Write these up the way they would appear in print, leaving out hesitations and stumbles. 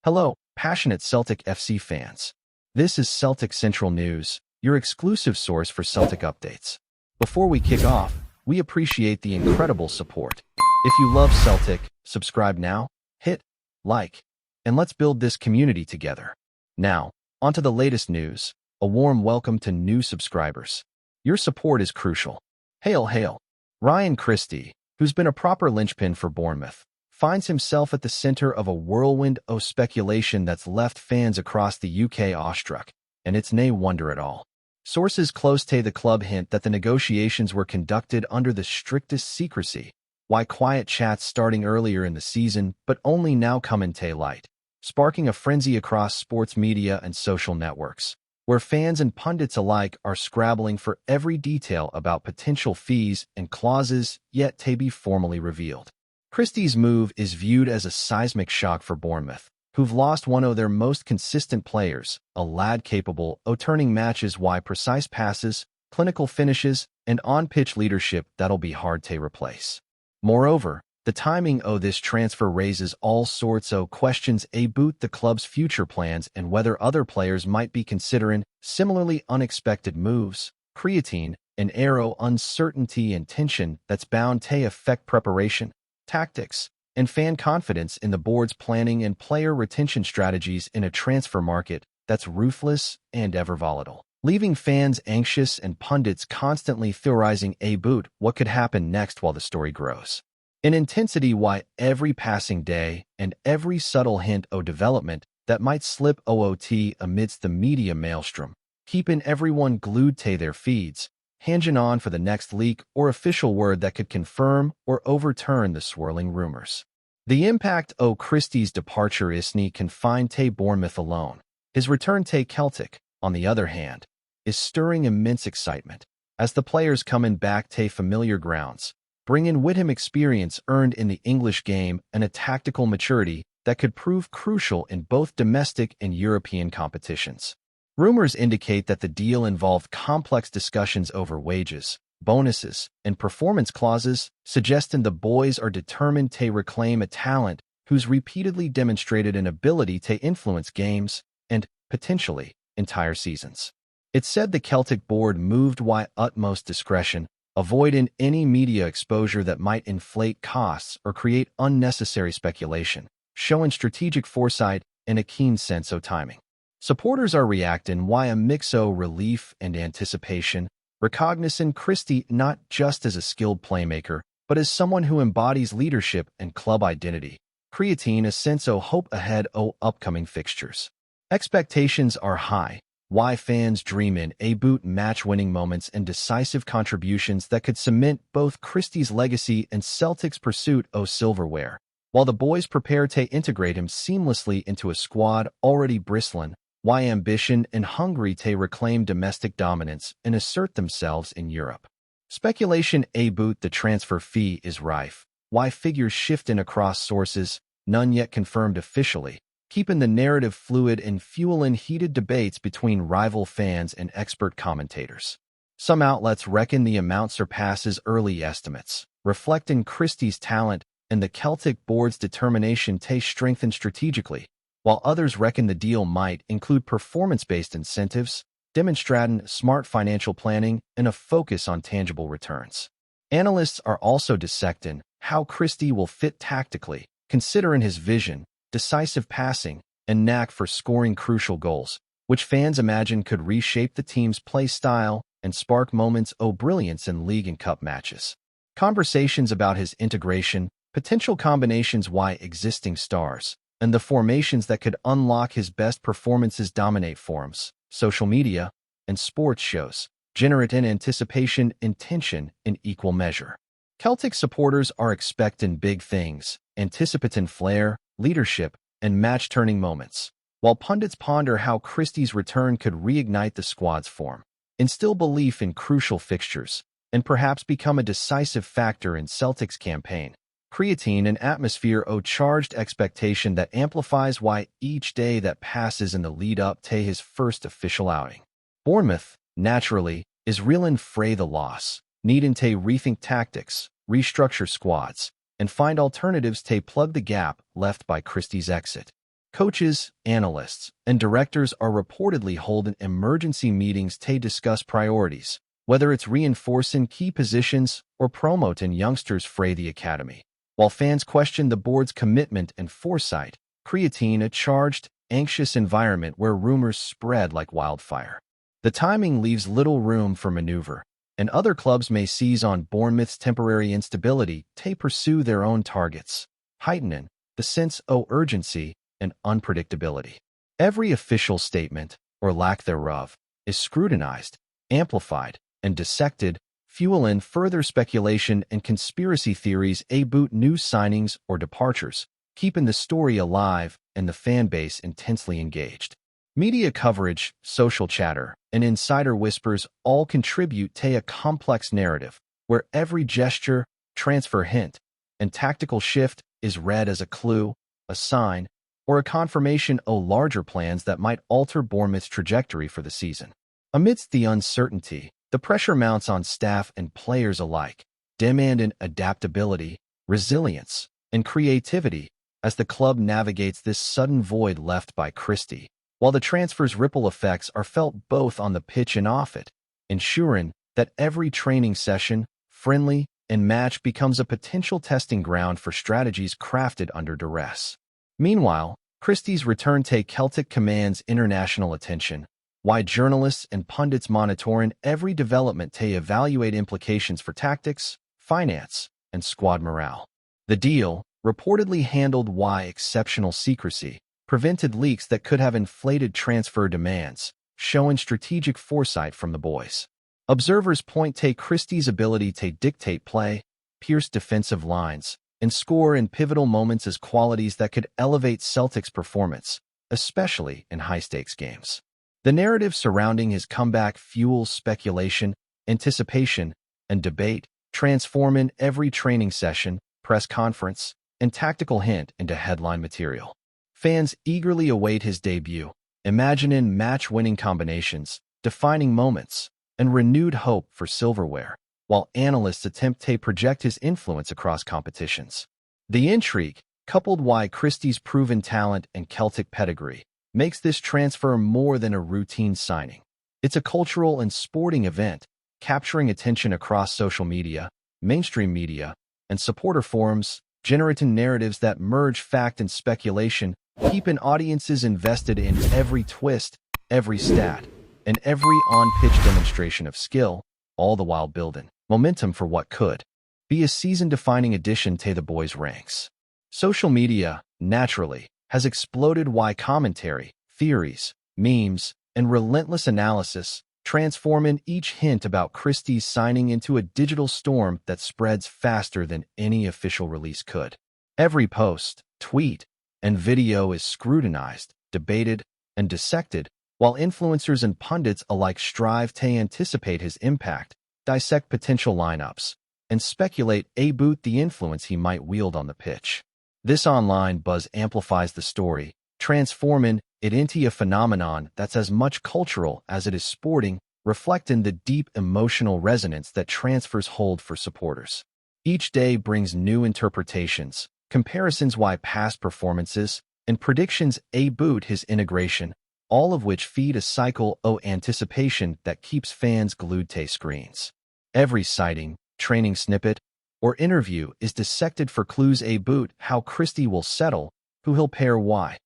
Hello, passionate Celtic FC fans. This is Celtic Central News, your exclusive source for Celtic updates. Before we kick off, we appreciate the incredible support. If you love Celtic, subscribe now, hit like, and let's build this community together. Now, onto the latest news. A warm welcome to new subscribers. Your support is crucial. Hail, hail. Ryan Christie, who's been a proper linchpin for Bournemouth, finds himself at the center of a whirlwind of speculation that's left fans across the UK awestruck, and it's nae wonder at all. Sources close to the club hint that the negotiations were conducted under the strictest secrecy, while quiet chats starting earlier in the season but only now come into light, sparking a frenzy across sports media and social networks, where fans and pundits alike are scrabbling for every detail about potential fees and clauses yet to be formally revealed. Christie's move is viewed as a seismic shock for Bournemouth, who've lost one of their most consistent players, a lad capable of turning matches with precise passes, clinical finishes, and on-pitch leadership that'll be hard to replace. Moreover, the timing of this transfer raises all sorts of questions about the club's future plans and whether other players might be considering similarly unexpected moves, creating an air of uncertainty and tension that's bound to affect preparation, tactics, and fan confidence in the board's planning and player retention strategies in a transfer market that's ruthless and ever volatile, leaving fans anxious and pundits constantly theorizing about what could happen next while the story grows. In intensity, why every passing day and every subtle hint of development that might slip OOT amidst the media maelstrom, keeping everyone glued to their feeds, hanging on for the next leak or official word that could confirm or overturn the swirling rumors. The impact of Christie's departure isn't confined to Bournemouth alone. His return to Celtic, on the other hand, is stirring immense excitement, as the players coming back to familiar grounds, bringing with him experience earned in the English game and a tactical maturity that could prove crucial in both domestic and European competitions. Rumors indicate that the deal involved complex discussions over wages, bonuses, and performance clauses, suggesting the boys are determined to reclaim a talent who's repeatedly demonstrated an ability to influence games and, potentially, entire seasons. It's said the Celtic board moved with utmost discretion, avoiding any media exposure that might inflate costs or create unnecessary speculation, showing strategic foresight and a keen sense of timing. Supporters are reacting via a mix of relief and anticipation, recognizing Christie not just as a skilled playmaker, but as someone who embodies leadership and club identity, creating a sense of hope ahead of upcoming fixtures. Expectations are high, why fans dream in about match-winning moments and decisive contributions that could cement both Christie's legacy and Celtic's pursuit of silverware, while the boys prepare to integrate him seamlessly into a squad already bristling why ambition and hungry to reclaim domestic dominance and assert themselves in Europe. Speculation about the transfer fee is rife, why figures shifting across sources, none yet confirmed officially, keeping the narrative fluid and fueling heated debates between rival fans and expert commentators. Some outlets reckon the amount surpasses early estimates, reflecting Christie's talent and the Celtic board's determination to strengthen strategically, while others reckon the deal might include performance-based incentives, demonstrating smart financial planning and a focus on tangible returns. Analysts are also dissecting how Christie will fit tactically, considering his vision, decisive passing, and knack for scoring crucial goals, which fans imagine could reshape the team's play style and spark moments of brilliance in league and cup matches. Conversations about his integration, potential combinations with existing stars, and the formations that could unlock his best performances dominate forums, social media, and sports shows, generate anticipation and tension in equal measure. Celtic supporters are expecting big things, anticipating flair, leadership, and match-turning moments, while pundits ponder how Christie's return could reignite the squad's form, instill belief in crucial fixtures, and perhaps become a decisive factor in Celtic's campaign, creating an atmosphere of charged expectation that amplifies why each day that passes in the lead-up to his first official outing. Bournemouth, naturally, is reeling frae the loss, needing to rethink tactics, restructure squads, and find alternatives to plug the gap left by Christie's exit. Coaches, analysts, and directors are reportedly holding emergency meetings to discuss priorities, whether it's reinforcing key positions or promoting youngsters for the academy. While fans question the board's commitment and foresight, creating a charged, anxious environment where rumors spread like wildfire. The timing leaves little room for maneuver, and other clubs may seize on Bournemouth's temporary instability to pursue their own targets, heightening the sense of urgency and unpredictability. Every official statement, or lack thereof, is scrutinized, amplified, and dissected, fueling further speculation and conspiracy theories about new signings or departures, keeping the story alive and the fan base intensely engaged. Media coverage, social chatter, and insider whispers all contribute to a complex narrative where every gesture, transfer hint, and tactical shift is read as a clue, a sign, or a confirmation of larger plans that might alter Bournemouth's trajectory for the season. Amidst the uncertainty, the pressure mounts on staff and players alike, demanding adaptability, resilience, and creativity as the club navigates this sudden void left by Christie, while the transfer's ripple effects are felt both on the pitch and off it, ensuring that every training session, friendly, and match becomes a potential testing ground for strategies crafted under duress. Meanwhile, Christie's return to Celtic commands international attention, while journalists and pundits monitoring every development to evaluate implications for tactics, finance, and squad morale. The deal, reportedly handled by exceptional secrecy, prevented leaks that could have inflated transfer demands, showing strategic foresight from the boys. Observers point to Christie's ability to dictate play, pierce defensive lines, and score in pivotal moments as qualities that could elevate Celtic's performance, especially in high-stakes games. The narrative surrounding his comeback fuels speculation, anticipation, and debate, transforming every training session, press conference, and tactical hint into headline material. Fans eagerly await his debut, imagining match-winning combinations, defining moments, and renewed hope for silverware, while analysts attempt to project his influence across competitions. The intrigue, coupled with Christie's proven talent and Celtic pedigree, makes this transfer more than a routine signing. It's a cultural and sporting event, capturing attention across social media, mainstream media, and supporter forums, generating narratives that merge fact and speculation, keeping audiences invested in every twist, every stat, and every on-pitch demonstration of skill, all the while building momentum for what could be a season-defining addition to the boys' ranks. Social media, naturally, has exploded why commentary, theories, memes, and relentless analysis, transforming each hint about Christie's signing into a digital storm that spreads faster than any official release could. Every post, tweet, and video is scrutinized, debated, and dissected, while influencers and pundits alike strive to anticipate his impact, dissect potential lineups, and speculate about the influence he might wield on the pitch. This online buzz amplifies the story, transforming it into a phenomenon that's as much cultural as it is sporting, reflecting the deep emotional resonance that transfers hold for supporters. Each day brings new interpretations, comparisons why past performances, and predictions about his integration, all of which feed a cycle of anticipation that keeps fans glued to screens. Every sighting, training snippet, or interview is dissected for clues about how Christie will settle, who he'll pair why,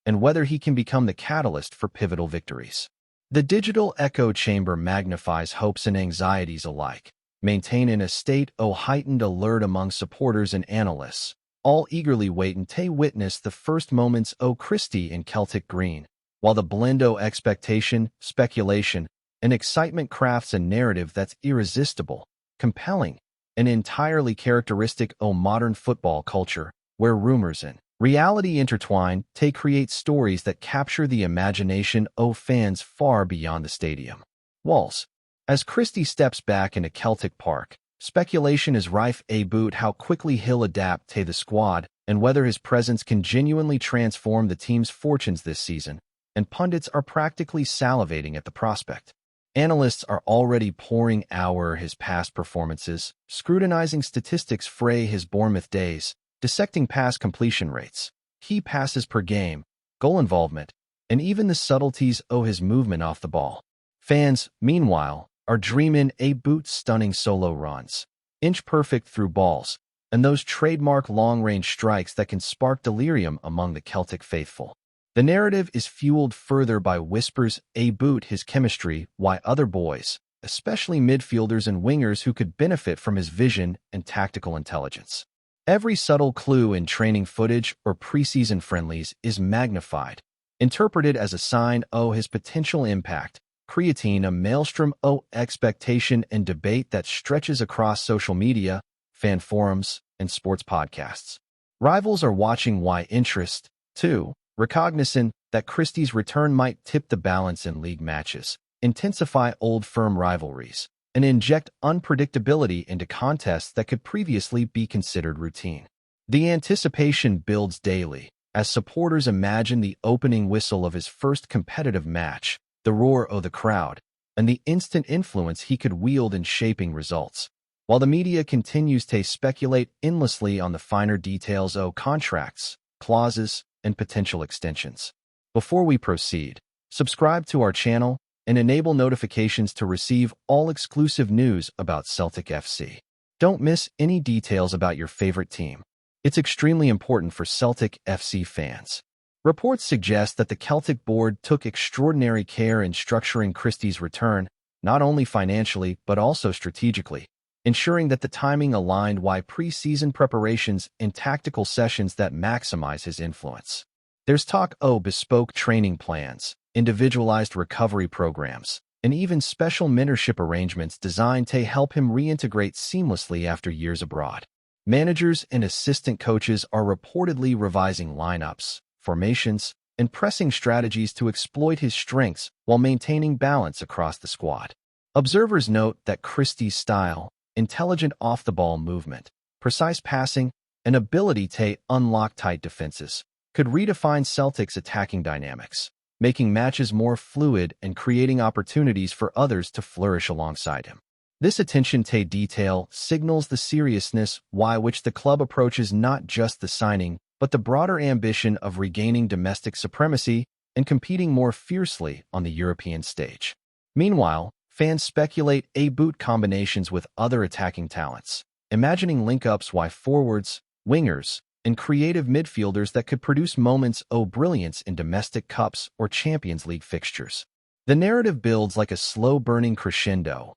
and whether he can become the catalyst for pivotal victories. The digital echo chamber magnifies hopes and anxieties alike, maintaining a state of heightened alert among supporters and analysts, all eagerly waiting to witness the first moments of Christie in Celtic green, while the blend of expectation, speculation, and excitement crafts a narrative that's irresistible, compelling, and entirely characteristic of modern football culture, where rumors and reality intertwine to create stories that capture the imagination of fans far beyond the stadium walls. As Christie steps back into Celtic Park, speculation is rife about how quickly he'll adapt to the squad and whether his presence can genuinely transform the team's fortunes this season, and pundits are practically salivating at the prospect. Analysts are already pouring over his past performances, scrutinizing statistics from his Bournemouth days, dissecting pass completion rates, key passes per game, goal involvement, and even the subtleties of his movement off the ball. Fans, meanwhile, are dreaming Boot's stunning solo runs, inch-perfect through balls, and those trademark long-range strikes that can spark delirium among the Celtic faithful. The narrative is fueled further by whispers Boot his chemistry, why other boys, especially midfielders and wingers who could benefit from his vision and tactical intelligence. Every subtle clue in training footage or preseason friendlies is magnified, interpreted as a sign of his potential impact, creating a maelstrom of expectation and debate that stretches across social media, fan forums, and sports podcasts. Rivals are watching why interest, too, recognizant that Christie's return might tip the balance in league matches, intensify old firm rivalries, and inject unpredictability into contests that could previously be considered routine. The anticipation builds daily, as supporters imagine the opening whistle of his first competitive match, the roar of the crowd, and the instant influence he could wield in shaping results, while the media continues to speculate endlessly on the finer details of contracts, clauses, and potential extensions. Before we proceed, subscribe to our channel and enable notifications to receive all exclusive news about Celtic FC. Don't miss any details about your favorite team. It's extremely important for Celtic FC fans. Reports suggest that the Celtic board took extraordinary care in structuring Christie's return, not only financially but also strategically, ensuring that the timing aligned with pre-season preparations and tactical sessions that maximize his influence. There's talk of bespoke training plans, individualized recovery programs, and even special mentorship arrangements designed to help him reintegrate seamlessly after years abroad. Managers and assistant coaches are reportedly revising lineups, formations, and pressing strategies to exploit his strengths while maintaining balance across the squad. Observers note that Christie's style, intelligent off-the-ball movement, precise passing, and ability to unlock tight defenses could redefine Celtic's attacking dynamics, making matches more fluid and creating opportunities for others to flourish alongside him. This attention to detail signals the seriousness with which the club approaches not just the signing, but the broader ambition of regaining domestic supremacy and competing more fiercely on the European stage. Meanwhile, fans speculate Boot combinations with other attacking talents, imagining link-ups with forwards, wingers, and creative midfielders that could produce moments of brilliance in domestic cups or Champions League fixtures. The narrative builds like a slow-burning crescendo,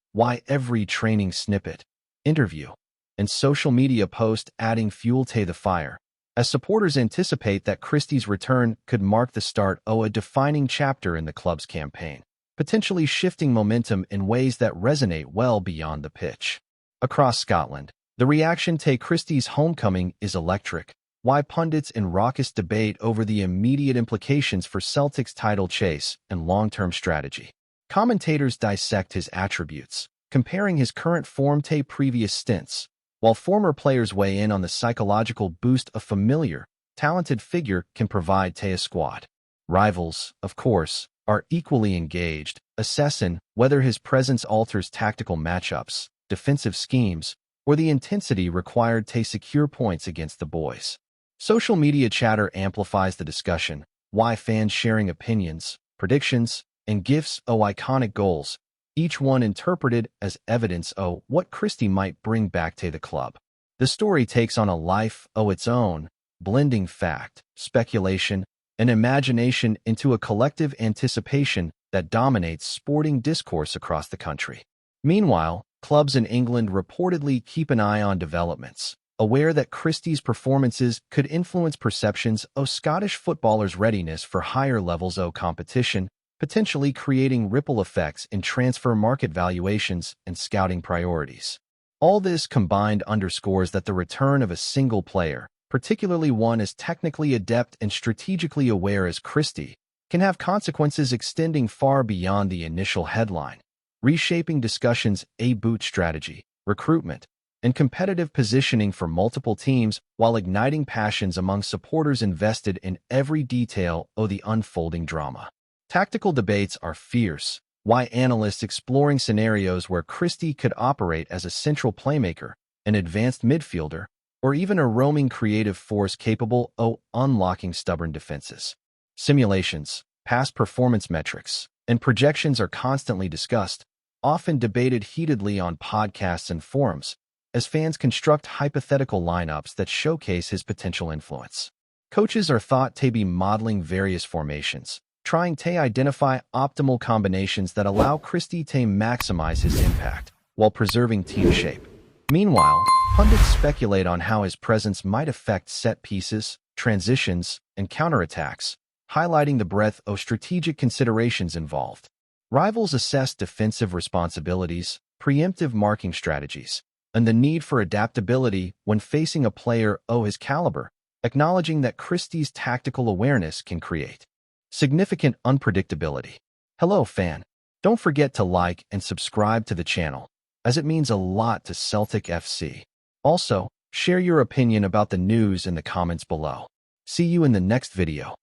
every training snippet, interview, and social media post adding fuel to the fire, as supporters anticipate that Christie's return could mark the start of a defining chapter in the club's campaign, potentially shifting momentum in ways that resonate well beyond the pitch. Across Scotland, the reaction to Christie's homecoming is electric, pundits in raucous debate over the immediate implications for Celtic's title chase and long-term strategy. Commentators dissect his attributes, comparing his current form to previous stints, while former players weigh in on the psychological boost a familiar, talented figure can provide to a squad. Rivals, of course, are equally engaged, assessing whether his presence alters tactical matchups, defensive schemes, or the intensity required to secure points against the boys. Social media chatter amplifies the discussion, fans sharing opinions, predictions, and gifs of iconic goals, each one interpreted as evidence of what Christie might bring back to the club. The story takes on a life of its own, blending fact, speculation, and imagination into a collective anticipation that dominates sporting discourse across the country. Meanwhile, clubs in England reportedly keep an eye on developments, aware that Christie's performances could influence perceptions of Scottish footballers' readiness for higher levels of competition, potentially creating ripple effects in transfer market valuations and scouting priorities. All this combined underscores that the return of a single player, particularly one as technically adept and strategically aware as Christie, can have consequences extending far beyond the initial headline, reshaping discussions Boot strategy, recruitment, and competitive positioning for multiple teams while igniting passions among supporters invested in every detail of the unfolding drama. Tactical debates are fierce, analysts exploring scenarios where Christie could operate as a central playmaker, an advanced midfielder, or even a roaming creative force capable of unlocking stubborn defenses. Simulations, past performance metrics, and projections are constantly discussed, often debated heatedly on podcasts and forums, as fans construct hypothetical lineups that showcase his potential influence. Coaches are thought to be modeling various formations, trying to identify optimal combinations that allow Christie to maximize his impact while preserving team shape. Meanwhile, pundits speculate on how his presence might affect set pieces, transitions, and counterattacks, highlighting the breadth of strategic considerations involved. Rivals assess defensive responsibilities, preemptive marking strategies, and the need for adaptability when facing a player of his caliber, acknowledging that Christie's tactical awareness can create significant unpredictability. Hello, fan. Don't forget to like and subscribe to the channel, as it means a lot to Celtic FC. Also, share your opinion about the news in the comments below. See you in the next video.